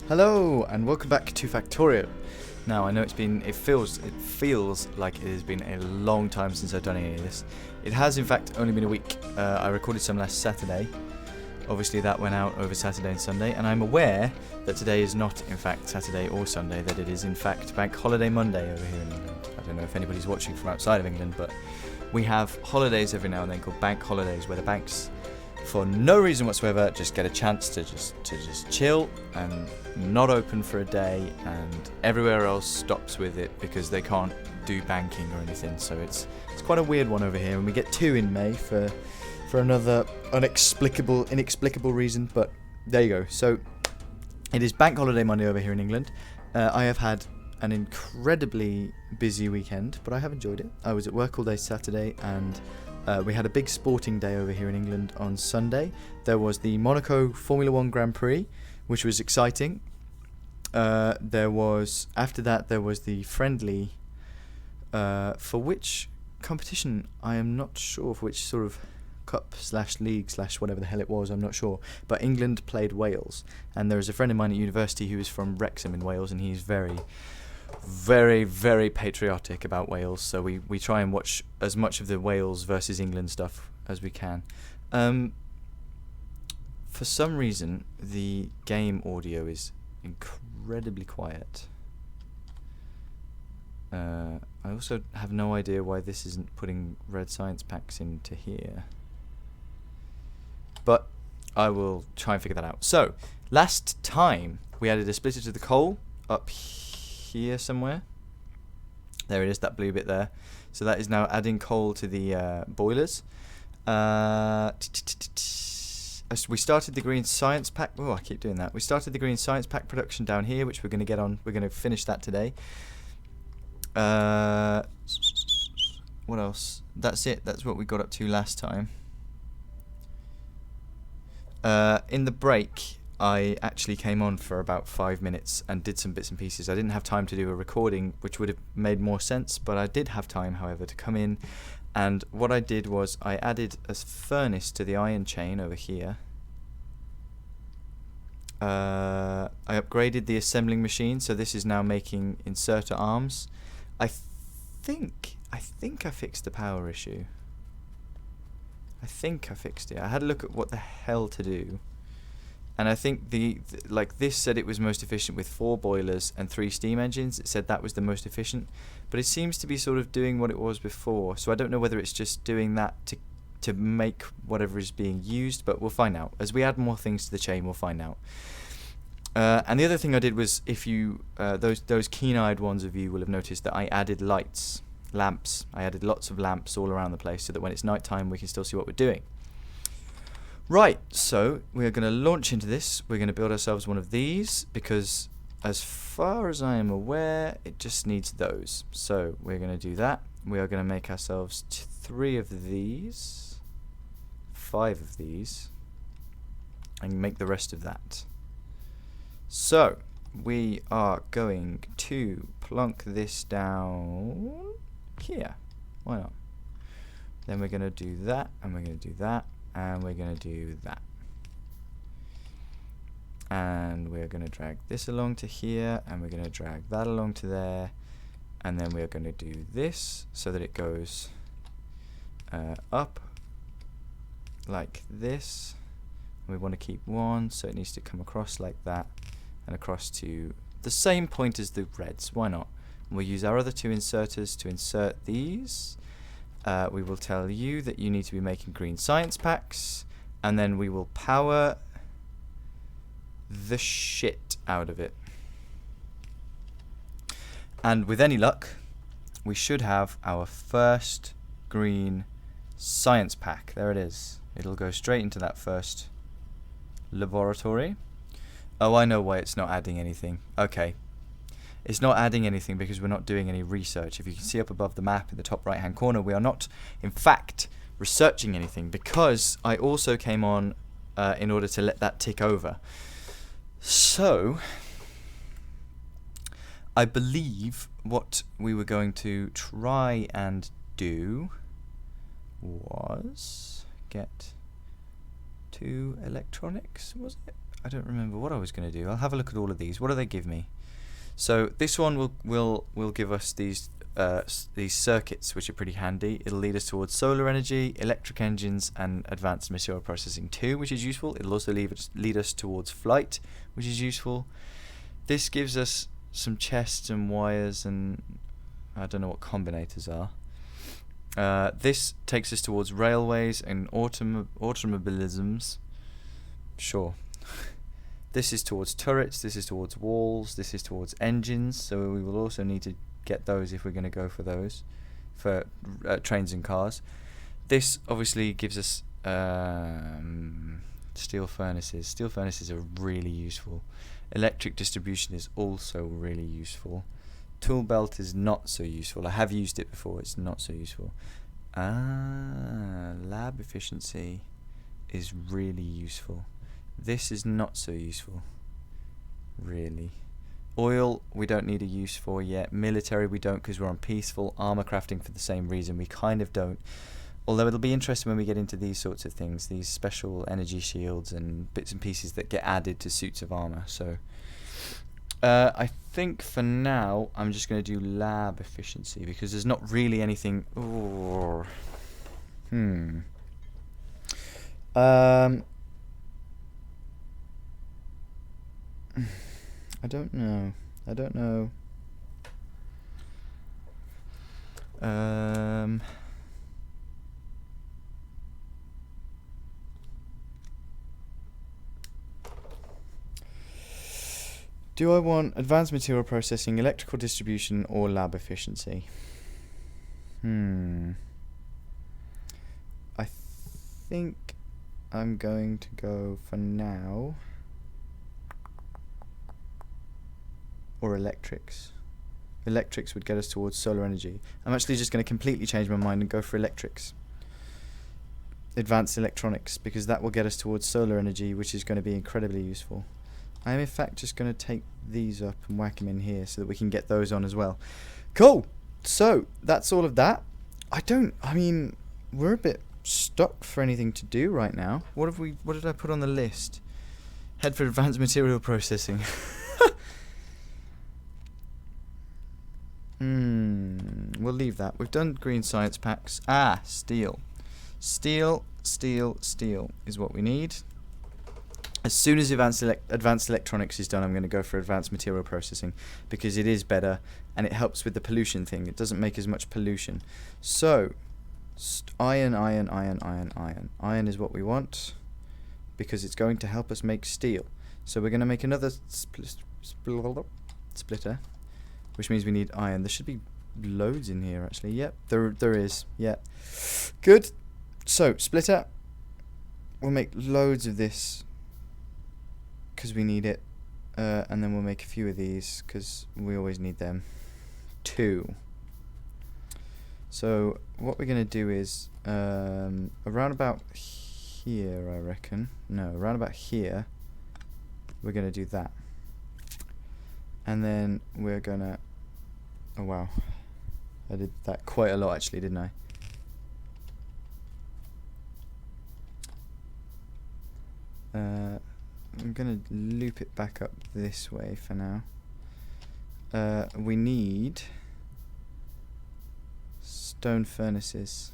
Hello and welcome back to Factorio. Now I know it feels like it has been a long time since I've done any of this. It has in fact only been a week. I recorded some last Saturday. Obviously that went out over Saturday and Sunday, and I'm aware that today is not in fact Saturday or Sunday, that it is in fact Bank Holiday Monday over here in England. I don't know if anybody's watching from outside of England, but we have holidays every now and then called bank holidays, where the banks, for no reason whatsoever, just get a chance to just chill and not open for a day, and everywhere else stops with it because they can't do banking or anything. So it's quite a weird one over here, and we get two in May for another inexplicable reason, but there you go. So it is Bank Holiday Monday over here in England. I have had an incredibly busy weekend, but I have enjoyed it. I was at work all day Saturday, and we had a big sporting day over here in England on Sunday. There was the Monaco Formula 1 Grand Prix, which was exciting. After that there was the friendly, for which competition I am not sure, for which sort of cup / league / whatever the hell it was, I'm not sure. But England played Wales, and there is a friend of mine at university who is from Wrexham in Wales, and he's very, very patriotic about Wales, so we try and watch as much of the Wales versus England stuff as we can. For some reason the game audio is incredibly quiet. I also have no idea why this isn't putting red science packs into here, but I will try and figure that out. So last time we added a splitter to the coal up here somewhere. There it is, that blue bit there. So that is now adding coal to the boilers. We started the green science pack. Oh, I keep doing that. We started the green science pack production down here, which we're going to get on. We're going to finish that today. What else? That's it. That's what we got up to last time. In the break, I actually came on for about 5 minutes and did some bits and pieces. I didn't have time to do a recording, which would have made more sense, but I did have time, however, to come in. And what I did was I added a furnace to the iron chain over here. I upgraded the assembling machine, so this is now making inserter arms. I think I fixed the power issue. I think I fixed it. I had a look at what the hell to do, and I think like this said it was most efficient with 4 boilers and 3 steam engines. It said that was the most efficient, but it seems to be sort of doing what it was before. So I don't know whether it's just doing that to make whatever is being used, but we'll find out. As we add more things to the chain, we'll find out. And the other thing I did was, if you those keen-eyed ones of you will have noticed that I added lamps. I added lots of lamps all around the place so that when it's night time we can still see what we're doing. Right, so we're going to launch into this. We're going to build ourselves one of these, because as far as I am aware it just needs those. So we're going to do that. We are going to make ourselves 3 of these, 5 of these, and make the rest of that. So we are going to plunk this down here. Why not? Then we're going to do that, and we're going to do that, and we're going to do that. And we're going to drag this along to here, and we're going to drag that along to there, and then we're going to do this so that it goes up like this. We want to keep 1, so it needs to come across like that, and across to the same point as the reds. Why not? We'll use our other 2 inserters to insert these. We will tell you that you need to be making green science packs, and then we will power the shit out of it. And with any luck, we should have our first green science pack. There it is. It'll go straight into that first laboratory. Oh, I know why it's not adding anything. Okay. It's not adding anything because we're not doing any research. If you can see up above the map in the top right hand corner, we are not in fact researching anything, because I also came on in order to let that tick over. So I believe what we were going to try and do was get to electronics, was it? I don't remember what I was going to do. I'll have a look at all of these. What do they give me? So this one will give us these circuits, which are pretty handy. It'll lead us towards solar energy, electric engines, and advanced material processing 2, which is useful. It'll also lead us towards flight, which is useful. This gives us some chests and wires, and I don't know what combinators are. This takes us towards railways and automobilisms. Sure. This is towards turrets, this is towards walls, this is towards engines, so we will also need to get those if we're going to go for those, for trains and cars. This obviously gives us steel furnaces. Steel furnaces are really useful. Electric distribution is also really useful. Tool belt is not so useful. I have used it before, it's not so useful. Lab efficiency is really useful. This is not so useful, really. Oil, we don't need a use for yet. Military, we don't because we're on peaceful. Armor crafting, for the same reason, we kind of don't. Although it'll be interesting when we get into these sorts of things, these special energy shields and bits and pieces that get added to suits of armor. So, I think for now, I'm just going to do lab efficiency because there's not really anything. I don't know. Do I want advanced material processing, electrical distribution, or lab efficiency? I think I'm going to go for now. Or electrics. Electrics would get us towards solar energy. I'm actually just going to completely change my mind and go for electrics. Advanced electronics, because that will get us towards solar energy, which is going to be incredibly useful. I'm in fact just going to take these up and whack them in here so that we can get those on as well. Cool! So, that's all of that. I mean, we're a bit stuck for anything to do right now. What did I put on the list? Head for advanced material processing. We'll leave that. We've done green science packs. Steel. Steel is what we need. As soon as advanced electronics is done, I'm going to go for advanced material processing because it is better and it helps with the pollution thing. It doesn't make as much pollution. So, iron. Iron is what we want because it's going to help us make steel. So we're going to make another splitter, which means we need iron. There should be loads in here, actually. Yep, there is. Yep. Good. So, splitter. We'll make loads of this because we need it. And then we'll make a few of these because we always need them. 2. So, what we're going to do is around about here, I reckon. No, around about here, we're going to do that. And then we're gonna, oh wow, I did that quite a lot actually, didn't I? I'm gonna loop it back up this way for now. We need stone furnaces.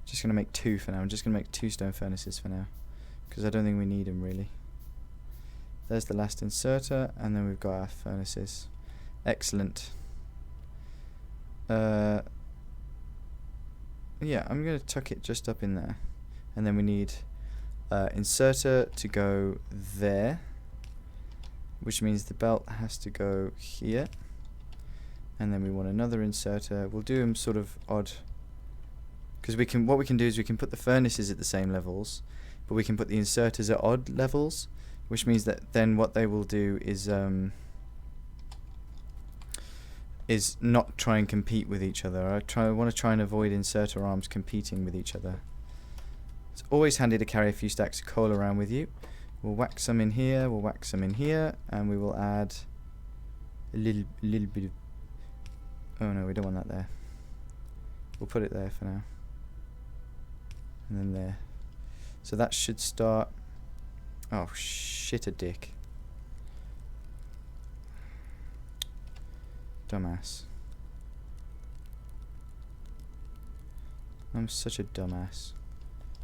Just gonna make 2 for now. I'm just gonna make 2 stone furnaces for now because I don't think we need them really. There's the last inserter, and then we've got our furnaces. Excellent. Yeah, I'm gonna tuck it just up in there, and then we need inserter to go there, which means the belt has to go here, and then we want another inserter. We'll do them sort of odd. Because what we can do is we can put the furnaces at the same levels, but we can put the inserters at odd levels, which means that then what they will do is not try and compete with each other. I want to try and avoid inserter arms competing with each other. It's always handy to carry a few stacks of coal around with you. We'll whack some in here, we'll whack some in here, and we will add a little bit of... Oh no, we don't want that there. We'll put it there for now. and then there. So that should start. Oh shit, a dick. Dumbass. I'm such a dumbass.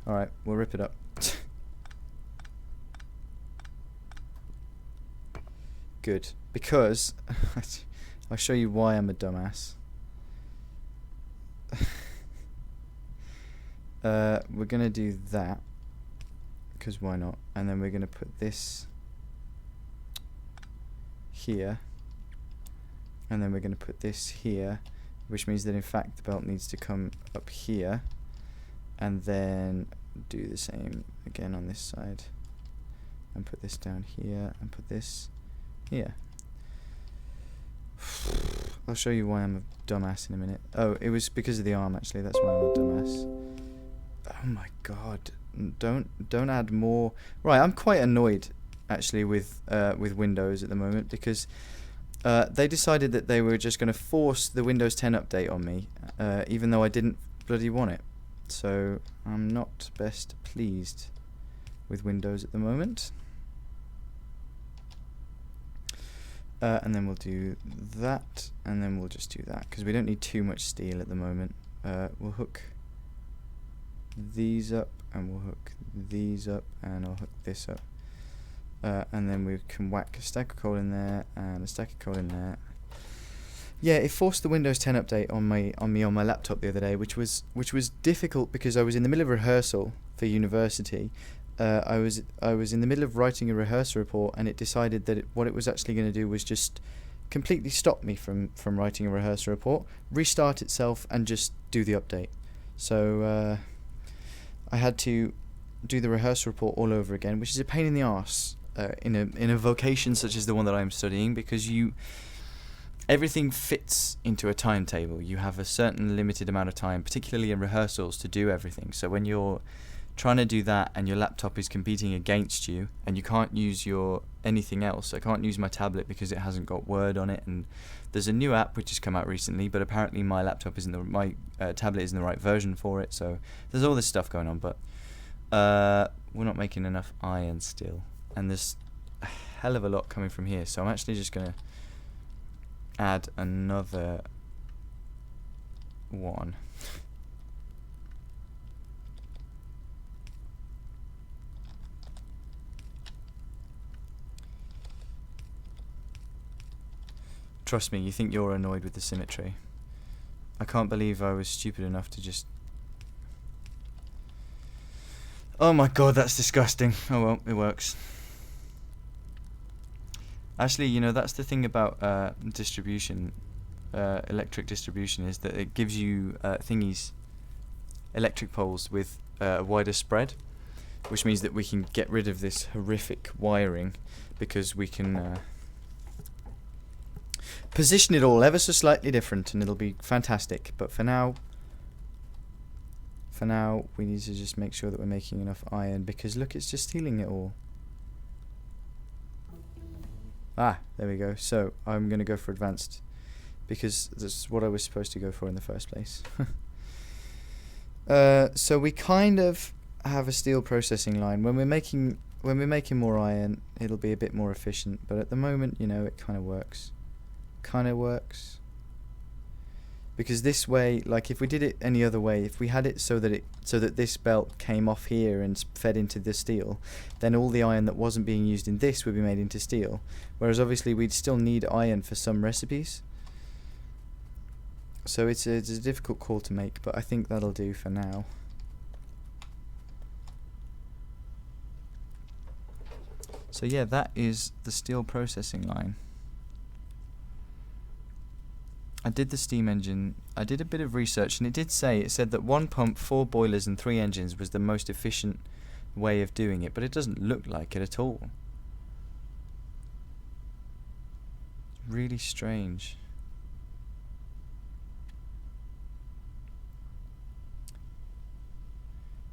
Alright, we'll rip it up. Good. Because I'll show you why I'm a dumbass. We're gonna do that, because why not? And then we're gonna put this here, and then we're gonna put this here, which means that in fact the belt needs to come up here, and then do the same again on this side, and put this down here, and put this here. I'll show you why I'm a dumbass in a minute. Oh, it was because of the arm, actually. That's why I'm a dumbass. Oh my god! Don't add more. Right, I'm quite annoyed actually with Windows at the moment, because they decided that they were just going to force the Windows 10 update on me, even though I didn't bloody want it. So I'm not best pleased with Windows at the moment. And then we'll do that, and then we'll just do that, because we don't need too much steel at the moment. We'll hook these up, and we'll hook these up, and I'll hook this up. And then we can whack a stack of coal in there, and a stack of coal in there. Yeah, it forced the Windows 10 update on me on my laptop the other day, which was difficult because I was in the middle of rehearsal for university. I was in the middle of writing a rehearsal report, and it decided that what it was actually going to do was just completely stop me from writing a rehearsal report, restart itself, and just do the update. So I had to do the rehearsal report all over again, which is a pain in the arse in a vocation such as the one that I'm studying, because everything fits into a timetable. You have a certain limited amount of time, particularly in rehearsals, to do everything. So when you're trying to do that and your laptop is competing against you, and you can't use anything else. I can't use my tablet because it hasn't got Word on it, and there's a new app which has come out recently, but apparently my tablet isn't the right version for it. So there's all this stuff going on, but we're not making enough iron still, and there's a hell of a lot coming from here. So I'm actually just gonna add another one. Trust me, you think you're annoyed with the symmetry. I can't believe I was stupid enough to just... Oh my god, that's disgusting. Oh well, it works. Actually, you know, that's the thing about distribution, electric distribution, is that it gives you electric poles with a wider spread, which means that we can get rid of this horrific wiring, because we can position it all ever so slightly different, and it'll be fantastic. But for now, we need to just make sure that we're making enough iron, because look, it's just stealing it all. Ah, there we go. So I'm going to go for advanced, because that's what I was supposed to go for in the first place. So we kind of have a steel processing line. When we're making more iron, it'll be a bit more efficient. But at the moment, you know, it kind of works. Because this way, like if we did it any other way, if we had it so that this belt came off here and fed into the steel, then all the iron that wasn't being used in this would be made into steel. Whereas obviously we'd still need iron for some recipes. So it's a difficult call to make, but I think that'll do for now. So yeah, that is the steel processing line. I did the steam engine. I did a bit of research, and it said that 1 pump, 4 boilers and 3 engines was the most efficient way of doing it, but it doesn't look like it at all. Really strange.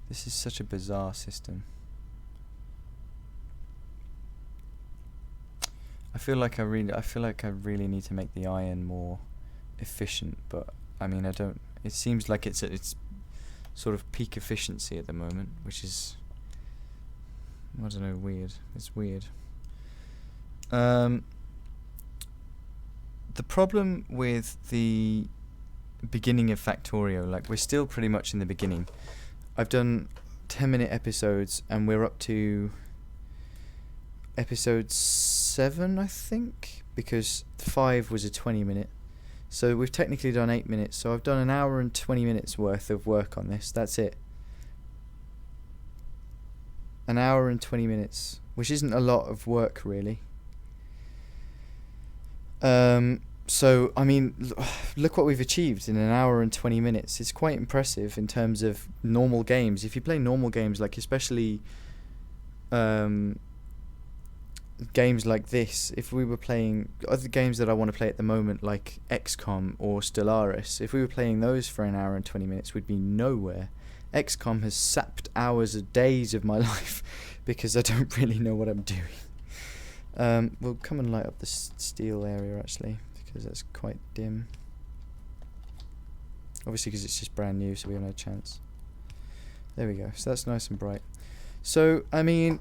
This is such a bizarre system. I feel like I really need to make the iron more efficient, but I mean, I don't. It seems like it's sort of peak efficiency at the moment, which is, I don't know, weird. It's weird. The problem with the beginning of Factorio, like, we're still pretty much in the beginning. I've done 10-minute episodes, and we're up to episode 7, I think, because 5 was a 20-minute. So we've technically done 8 minutes. So I've done an hour and 20 minutes worth of work on this. That's it. An hour and 20 minutes, which isn't a lot of work, really. So, I mean, look what we've achieved in an hour and 20 minutes. It's quite impressive in terms of normal games. If you play normal games, like especially games like this, if we were playing other games that I want to play at the moment, like XCOM or Stellaris, if we were playing those for an hour and 20 minutes, we'd be nowhere. XCOM has sapped hours of days of my life because I don't really know what I'm doing. We'll come and light up the steel area, actually, because that's quite dim. Obviously, because it's just brand new, so we have no chance. There we go. So that's nice and bright. So, I mean,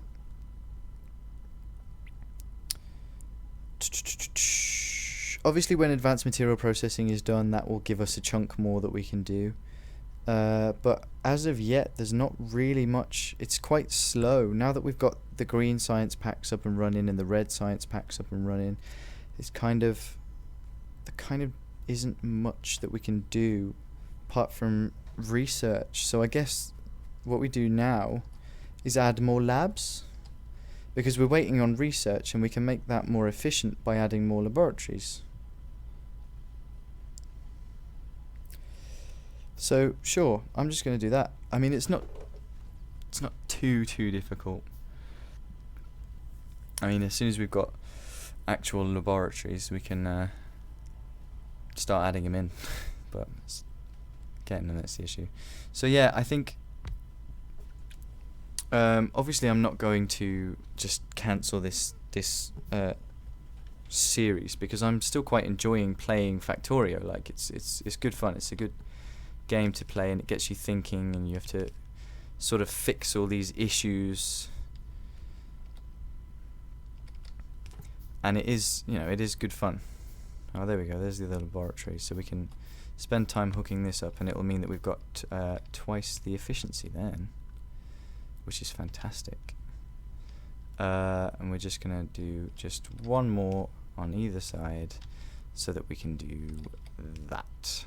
obviously when advanced material processing is done, that will give us a chunk more that we can do. But as of yet, there's not really much. It's quite slow. Now that we've got the green science packs up and running and the red science packs up and running, it's there kind of isn't much that we can do apart from research. So I guess what we do now is add more labs, because we're waiting on research, and we can make that more efficient by adding more laboratories. So sure, I'm just going to do that. I mean, it's not too difficult. I mean, as soon as we've got actual laboratories, we can start adding them in. But it's getting them, that's the issue. So yeah, I think obviously I'm not going to just cancel this series, because I'm still quite enjoying playing Factorio. Like, it's good fun. It's a good game to play, and it gets you thinking, and you have to sort of fix all these issues, and it is good fun. Oh, there we go, there's the other laboratory, so we can spend time hooking this up, and it will mean that we've got twice the efficiency then, which is fantastic. And we're just gonna do just one more on either side so that we can do that.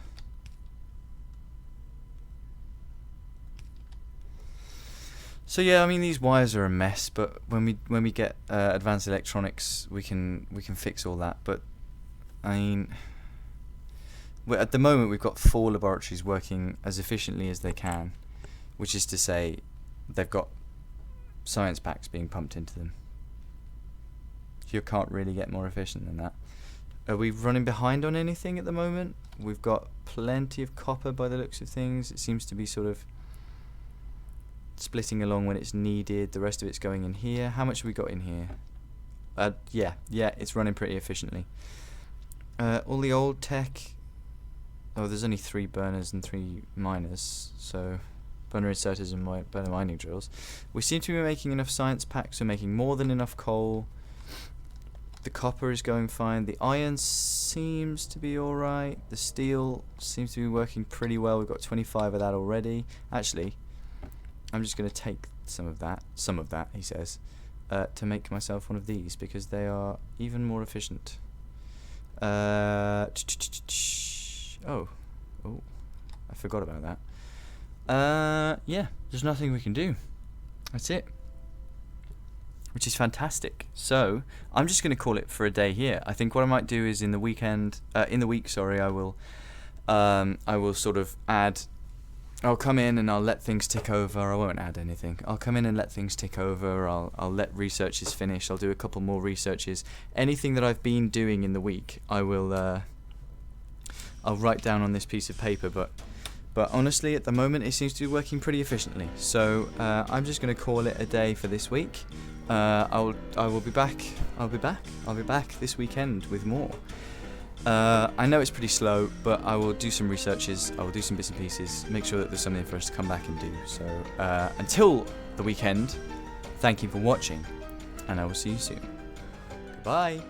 So yeah, I mean, these wires are a mess, but when we get advanced electronics, we can fix all that. But I mean, at the moment we've got 4 laboratories working as efficiently as they can, which is to say, they've got science packs being pumped into them. You can't really get more efficient than that. Are we running behind on anything at the moment? We've got plenty of copper by the looks of things. It seems to be sort of splitting along when it's needed. The rest of it's going in here. How much have we got in here? Yeah, it's running pretty efficiently. All the old tech. Oh, there's only 3 burners and 3 miners, so burner inserters and burner mining drills. We seem to be making enough science packs. We're making more than enough coal. The copper is going fine. The iron seems to be alright. The steel seems to be working pretty well. We've got 25 of that already. Actually, I'm just going to take some of that, he says, to make myself one of these, because they are even more efficient. Oh, I forgot about that. Yeah, there's nothing we can do. That's it. Which is fantastic. So I'm just going to call it for a day here. I think what I might do is in the week, I will sort of add. I'll come in and I'll let things tick over. I won't add anything. I'll come in and let things tick over. I'll let researches finish. I'll do a couple more researches. Anything that I've been doing in the week, I'll write down on this piece of paper. But honestly, at the moment, it seems to be working pretty efficiently. So I'm just going to call it a day for this week. I will be back. I'll be back this weekend with more. I know it's pretty slow, but I will do some researches, I will do some bits and pieces, make sure that there's something for us to come back and do. So until the weekend, thank you for watching, and I will see you soon. Goodbye.